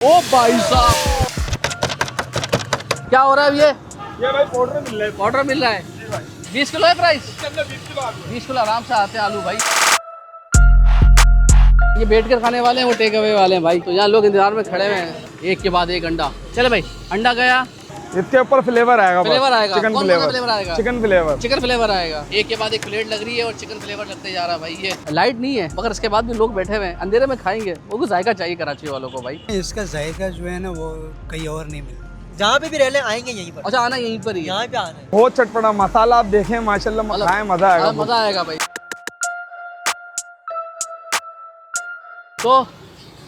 ओ भाई साहब, क्या हो रहा है ये भाई पाउडर मिल रहा है। ऑर्डर मिल रहा है। 20 किलो है प्राइस। 20 किलो आराम से आते हैं आलू भाई। ये बैठ कर खाने वाले हैं, वो टेक अवे वाले हैं भाई। तो यहाँ लोग इंतजार में खड़े हुए हैं, एक के बाद एक अंडा। चले भाई, अंडा गया, इसके ऊपर फ्लेवर आएगा। फ्लेवर आएगा। चिकन कौन फ्लेवर। सा फ्लेवर आएगा? Chicken flavour. चिकन फ्लेवर आएगा। एक के बाद एक प्लेट लग रही है और चिकन फ्लेवर लगते जा रहा है भाई। ये लाइट नहीं है मगर इसके बाद भी लोग बैठे हुए हैं, अंधेरे में खाएंगे। वो भी जायका चाहिए कराची वालों को भाई। इसका जायका जो है ना वो कहीं और नहीं मिलता। जहाँ पे भी रह ले आएंगे यहीं पर। अच्छा, आना यहीं पर ही है। यहाँ पे आना है। बहुत चटपटा मसाला, आप देखें माशाल्लाह, खाएं मजा आएगा। मजा आएगा भाई। तो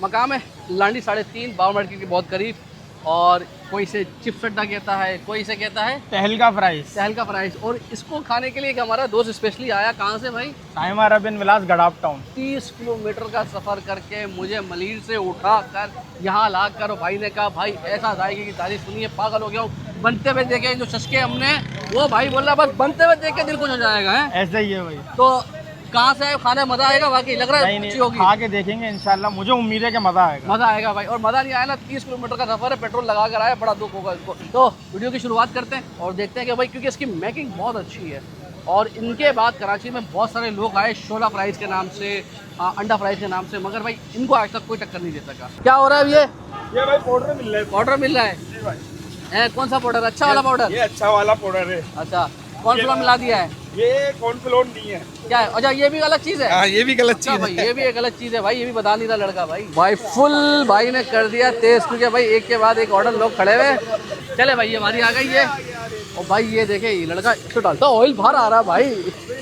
मकाम है लांडी 3.5 बाव मार्केट के बहुत करीब। और कोई से चिप्स अड्डा कहता है, कोई से कहता है तहलका फ्राइज। तहलका फ्राइज। और इसको खाने के लिए एक हमारा दोस्त स्पेशली आया। कहाँ से भाई? साइमा अरबिन विलास गडाप टाउन। 30 किलोमीटर का सफ़र करके मुझे मलीर से उठा कर यहाँ ला कर भाई ने कहा भाई ऐसा जाएगी की तारीफ सुनिए, पागल हो गया हूँ। बनते हुए देखे जो चस्के हमने, वो भाई बोल रहा बस बनते हुए देख के दिल खुश हो जाएगा है। ऐसा ही है भाई। तो कहाँ से आए, खाने मजा आएगा वाकई? लग रहा है अच्छी होगी। खा के देखेंगे इंशाल्लाह, मुझे उम्मीद है कि मजा आएगा। मजा आएगा भाई। और मजा नहीं आया ना, 30 किलोमीटर का सफर है, पेट्रोल लगा कर आया, बड़ा दुख होगा इसको। तो वीडियो की शुरुआत करते हैं और देखते हैं कि भाई, क्योंकि इसकी मेकिंग बहुत अच्छी है। और इनके बाद कराची में बहुत सारे लोग आए शोला फ्राइज के नाम से, अंडा फ्राइज के नाम से, मगर भाई इनको आज तक कोई टक्कर नहीं दे सका। क्या हो रहा है ये भाई पाउडर मिल रहा है। ऑर्डर मिल रहा है? कौन सा पाउडर? अच्छा वाला पाउडर? ये अच्छा वाला पाउडर है। अच्छा, कौन सा मिला दिया है? ये कॉर्नफ्लोर नहीं है। क्या है? अच्छा, ये भी गलत चीज़ है। ये भी गलत अच्छा भाई, ये भी एक गलत चीज़ है भाई। ये भी बता नहीं रहा लड़का भाई फुल भाई ने कर दिया तेज, क्योंकि भाई एक के बाद एक ऑर्डर लोग खड़े हुए। चले भाई, ये हमारी आ गई है। और भाई ये देखे, ये लड़का इसको डालता ऑयल बाहर आ रहा है भाई।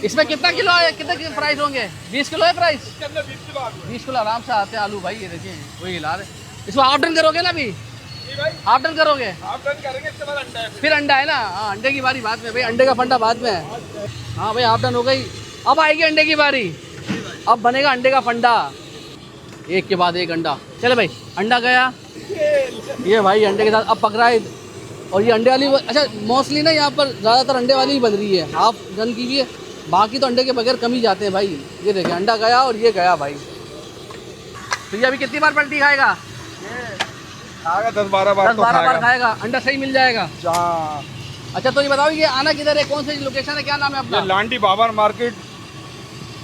इसमें कितना किलो है, कितने प्राइस होंगे? 20 किलो है प्राइस। 20 किलो आराम से आते हैं आलू भाई। ये देखिए वही हिला रहे। इसको हाफ डन करोगे ना? अभी हाफ डन करोगे? आप डन करेंगे, इसके बाद अंडा है। फिर अंडा है ना? हाँ, अंडे की बारी बाद में भाई, अंडे का फंडा बाद में है। हाँ भाई, हाफ डन हो गई। अब आएगी अंडे की बारी, अब बनेगा अंडे का फंडा। एक के बाद एक अंडा। चले भाई, अंडा गया, ये भाई अंडे के साथ अब पक रहा है। और ये अंडे वाली, अच्छा मोस्टली ना यहाँ पर ज़्यादातर अंडे वाली ही बन रही है, हाफ डन की भी है। बाकी तो अंडे के बगैर कम ही जाते हैं भाई। ये देखें, अंडा गया और ये गया भाई। तो ये अभी कितनी बार पलटी खाएगा? खाएगा 10-12 बार। 10-12 बार खाएगा। अंडा सही मिल जाएगा। हाँ। अच्छा, तो ये बताओ ये आना किधर है, कौन सी लोकेशन है, क्या नाम है अपना? लांडी बाबर मार्केट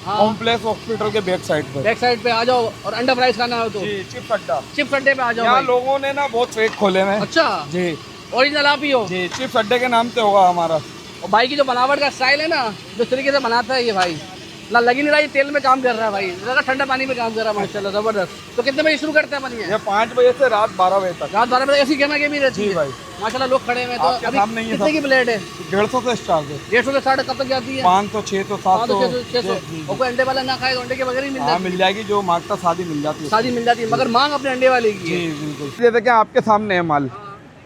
हाँ, कॉम्प्लेक्स हॉस्पिटल के बैक साइड पर। बैक साइड पे आ जाओ। और अंडा फ्राइज खाना हो तो जी, चिप्स अड्डा। चिप्स अड्डे पे आ जाओ यहाँ भाई। लोगों ने ना बहुत फेक खोले हैं। अच्छा जी ओरिजिनल आप ही हो? जी, चिप्स अड्डे के नाम से होगा हमारा। और भाई की जो बनावट का स्टाइल है ना, जिस तरीके से बनाता है ये भाई, ना लगी नहीं रहा, ये तेल में काम कर रहा है भाई, लगा ठंडा पानी में काम कर रहा है माशाल्लाह, जबरदस्त। तो कितने बजे शुरू करते हैं बनी है? ये 5 बजे से रात 12 बजे तक। रात 12 बजे ऐसी गेमा गेमी रहती जी है भाई। माशाल्लाह, लोग खड़े हुए हैं। आपके तो सामने अभी ही कितने की प्लेट है? 150 से स्टार्ट है। 150 से 60 कब तक जाती है? 500, 600, 700। 600। और कोई अंडे वाला ना खाए तो अंडे के बगैर ही मिल हाँ, जाती मिल जाएगी, जो मांगता शादी मिल जाती है। शादी मिल जाती है, मगर मांग अपने अंडे वाले की जी है। बिल्कुल। ये देखिए आपके सामने है माल,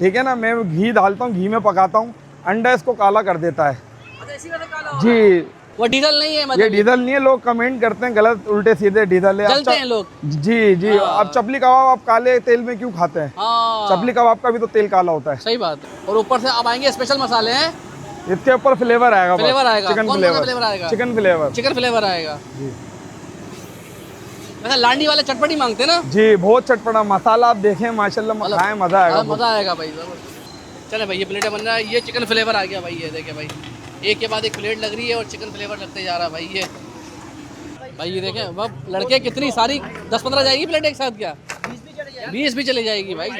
ठीक है ना। मैं घी डालता हूँ, घी में पकाता हूँ, अंडा इसको काला कर देता है। अच्छा, इसी वजह से काला हो? जी, वो डीजल नहीं है ये मतलब? डीजल नहीं है। लोग कमेंट करते हैं गलत, उल्टे सीधे डीजल है। जलते हैं लोग। जी जी। अब चपली कबाब आप काले तेल में क्यों खाते हैं? हाँ, चपली कबाब का भी तो तेल काला होता है। सही बात है। और ऊपर से अब आएंगे स्पेशल मसाले हैं, इसके ऊपर फ्लेवर आएगा। फ्लेवर आएगा। चिकन कौन सा फ्लेवर आएगा? Chicken flavour. चिकन फ्लेवर आएगा जी वैसे लांडी वाले चटपटी मांगते हैं ना? जी, बहुत चटपटा मसाला, आप देखें माशाल्लाह, खाएं मजा आएगा। मजा आएगा भाई। चले भाई, ये प्लेटें बन रहा है। ये चिकन फ्लेवर आ गया भाई। ये देखे भाई, एक के बाद एक प्लेट लग रही है और चिकन फ्लेवर लगते जा रहा है भाई। ये भाई ये देखें, वह लड़के कितनी सारी 10-15 जाएगी प्लेट एक साथ? क्या 20 भी चली जाएगी भाई।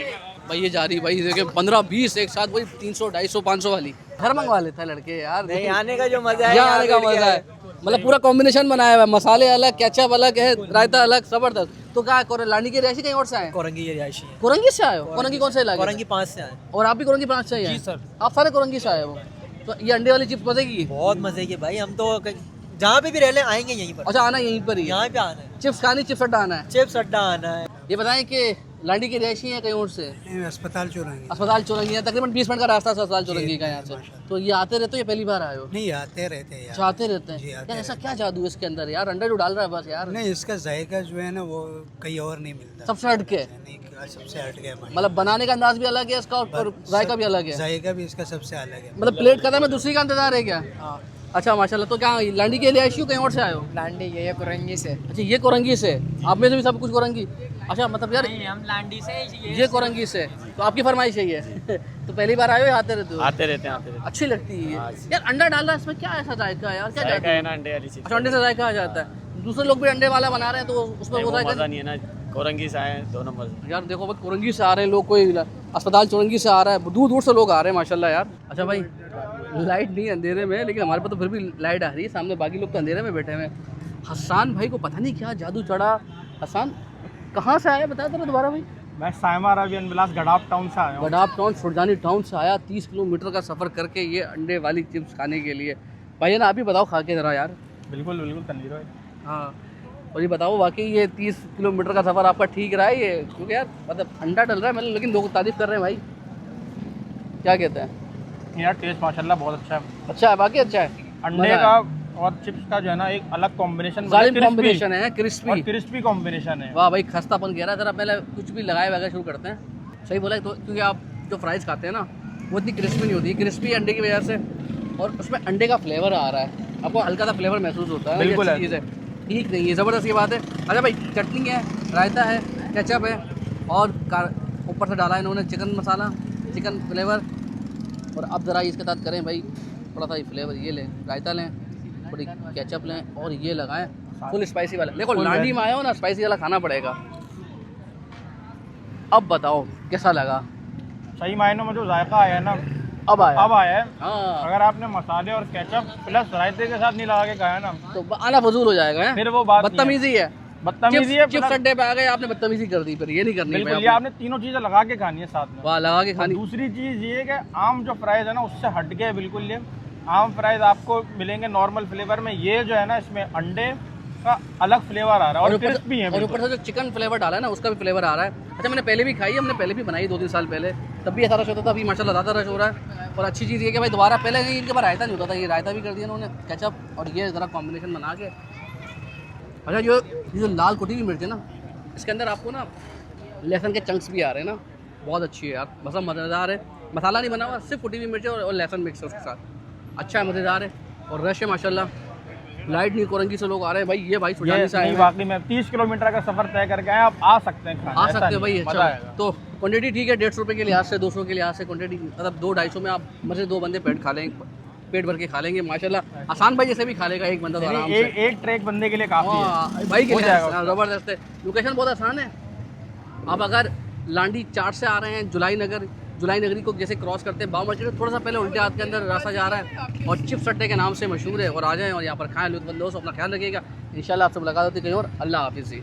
भाई ये जा रही भाई, देखे 15-20 एक साथ, वही 300, 250, 500 वाली। घर मंगवा लेता है लड़के यार। नहीं, आने का जो मजा है, यहाँ आने का मजा है, मतलब पूरा कॉम्बिनेशन बनाया हुआ है, मसाले अलग, केचप अलग है, रायता अलग, जबरदस्त। तो क्या लांडी की रिहायशी कहीं और से आए? कोरंगी ये रिहायशी है। कोरंगी से आए हो? कोरंगी कौन से इलाके? कोरंगी 5 से आए। और आप भी कोरंगी 5 से ही हैं? जी सर। आप सारे कोरंगी से आए हो? तो ये अंडे वाली चिप्स बचेगी? बहुत मजे की भाई, हम तो जहाँ पे भी रह ले आएंगे यहीं पर। अच्छा, आना यहीं पर ही है? यहाँ पे आना है। चिप्स खानी, चिप्स अड्डा आना है। चिप्स अड्डा आना है। ये बताएं कि लांडी की रिहायशी है कहीं और से? अस्पताल चौराहे। अस्पताल चौरंगी है, तकरीबन 20 मिनट का रास्ता है अस्पताल चौरंगी का यहाँ से। तो ये आते रहते हो या पहली बार आए हो? नहीं, आते रहते हैं यार। आते रहते जी, हैं आते यार। ऐसा क्या जादू है इसके अंदर यार? अंडा जो डाल रहा है बस यार, नहीं, इसका जायका जो है ना वो कहीं और नहीं मिलता। सबसे हटके, नहीं, सबसे हट गया। मतलब बनाने का अंदाज भी अलग है इसका और जायका भी अलग है। जायका भी इसका सबसे अलग है। मतलब प्लेट खत्म है, दूसरी का इंतजार है क्या? अच्छा माशाल्लाह। तो क्या लांडी के लिए आयशू कहीं और से आए हो? लांडी ये कोरंगी से। अच्छा, ये कोरंगी से। आप में से भी सब कुछ कोरंगी? अच्छा मतलब यार नहीं, हम लांडी से ये कोरंगी से, तो आपकी फरमाइश यही है। तो पहली बार आए हो या आते रहते हो? आते रहते हैं। अच्छी लगती है यार। अंडा डाल रहा है इसमें, क्या ऐसा जायका है यार? क्या जायका है ना अंडे वाली चीज। अच्छा, अंडे से जायका आ जाता है। दूसरे लोग भी अंडे वाला बना रहे हैं तो उसमें वो जायका नहीं है ना, कोरंगी से आए 2 नंबर। यार देखो बस कोरंगी से आ रहे हैं लोग, कोई अस्पताल चौरंगी से आ रहा है, दूर दूर से लोग आ रहे हैं माशाल्लाह यार। अच्छा भाई लाइट नहीं अंधेरे में, लेकिन हमारे पास तो फिर भी लाइट आ रही है सामने, बाकी लोग तो अंधेरे में बैठे हुए हैं। हसान भाई को पता नहीं क्या जादू चढ़ा। हसान कहाँ से आया बता दो दोबारा भाई। मैं साइमा अरबियन विलास गडाफ टाउन से आया हूँ। गडाफ टाउन सुरजानी टाउन से आया 30 किलोमीटर का सफ़र करके ये अंडे वाली चिप्स खाने के लिए। भाई ना आप ही बताओ खा के ज़रा यार। बिल्कुल बिल्कुल तनवीर भाई। हाँ, और ये बताओ वाकई ये 30 किलोमीटर का सफ़र आपका ठीक रहा है ये? क्योंकि यार मतलब अंडा डल रहा है मतलब, लेकिन लोग तारीफ़ कर रहे हैं भाई, क्या कहते हैं? यार टेस्ट माशाल्लाह बहुत अच्छा है। अच्छा है, बाकी अच्छा है। अंडे का और चिप्स का जो है ना एक अलग कॉम्बिनेशन, जालिम कॉम्बिनेशन है, क्रिस्पी और क्रिस्पी कॉम्बिनेशन है। वाह भाई खस्तापन कह रहा है। ज़रा पहले कुछ भी लगाए वगैरह शुरू करते हैं। सही बोला तो, क्योंकि आप जो फ्राइज़ खाते हैं ना वो इतनी क्रिस्पी नहीं होती, क्रिस्पी अंडे की वजह से, और उसमें अंडे का फ्लेवर आ रहा है, आपको हल्का सा फ्लेवर महसूस होता है। बिल्कुल ये अच्छी चीज़ है, ठीक नहीं है, ज़बरदस्त ये बात है। अच्छा भाई चटनी है, रायता है, केचप है, और ऊपर से डाला है इन्होंने चिकन मसाला, चिकन फ्लेवर। और अब ज़रा इसके साथ करें भाई थोड़ा सा फ्लेवर, ये लें रायता लें, थोड़ी केचप लें और ये लगाएं फुल स्पाइसी वाला। देखो लांडी में आया हो ना, स्पाइसी वाला खाना पड़ेगा। अब बताओ कैसा लगा? सही मायनों में जो जायका आया है ना अब आया है। हाँ, अगर आपने मसाले और केचप प्लस रायते के साथ नहीं लगा के खाया ना तो आना फजूल हो जाएगा है? फिर वो बात नहीं है। बदतमीजी है, बदतमीजी है। चिप्स अड्डे पे आ गए आपने बदतमीजी कर दी, फिर ये नहीं करनी बिल्कुल, भाई ये आपने तीनों चीजें लगा के खानी है साथ में। वाह लगा के और खानी। दूसरी चीज ये है कि आम जो फ्राइज है ना उससे हट के बिल्कुल ये आम फ्राइज आपको मिलेंगे नॉर्मल फ्लेवर में। ये जो है ना इसमें अंडे का अलग फ्लेवर आ रहा है और क्रिस्पी है। और ऊपर से जो चिकन फ्लेवर डाला है ना उसका भी फ्लेवर आ रहा है। अच्छा मैंने पहले भी खाई है, हमने पहले भी बनाई 2-3 साल पहले, तब भी ऐसा रश होता था, अभी माशाल्लाह ज़्यादा रश हो रहा है। और अच्छी चीज़ ये कि भाई दोबारा, पहले इनके पास रायता नहीं होता था, ये रायता भी कर दिया उन्होंने, केचप और ये ज़रा कॉम्बिनेशन बना के। अच्छा ये जो लाल कुटी हुई मिर्च है ना, इसके अंदर आपको ना लहसुन के चंक्स भी आ रहे हैं ना, बहुत अच्छी है यार, मज़ा मज़ेदार है। मसाला नहीं बना हुआ, सिर्फ कुटी हुई मिर्च और लहसुन मिक्स है उसके साथ, अच्छा है, मज़ेदार है। और रश है माशाल्लाह, लाइट नहीं कोरंगी से लोग आ रहे हैं भाई। ये भाई सुजानी से आए हैं, वाकई में 30 किलोमीटर का सफ़र तय करके आए, आप आ सकते हैं, आ सकते हैं भाई। अच्छा तो क्वांटिटी ठीक है, 150 रुपये के लिहाज से, 200 के लिहाज से क्वांटिटी, मतलब 200-250 में आप मजे 2 बंदे पेट खा लेंगे, पेट भर के खा लेंगे माशाल्लाह। आसान भाई जैसे भी खा लेगा एक बंदा तो आराम से, एक ट्रैक बंदे के लिए काफी है भाई के लिए ज़बरदस्त है। लोकेशन बहुत आसान है। आप अगर लांडी 4 से आ रहे हैं, जुलाई नगरी को जैसे क्रॉस करते हैं, बाव मार्केट थोड़ा सा पहले उल्टे हाथ के अंदर रास्ता जा रहा है, और चिप्स अड्डे के नाम से मशहूर है। और आ जाएं और यहाँ पर खाएं, लुत्फ़ अंदोज़, अपना ख्याल रखिएगा। इंशाल्लाह आपसे मुलाकात होती है कहीं और। अल्लाह हाफिज़।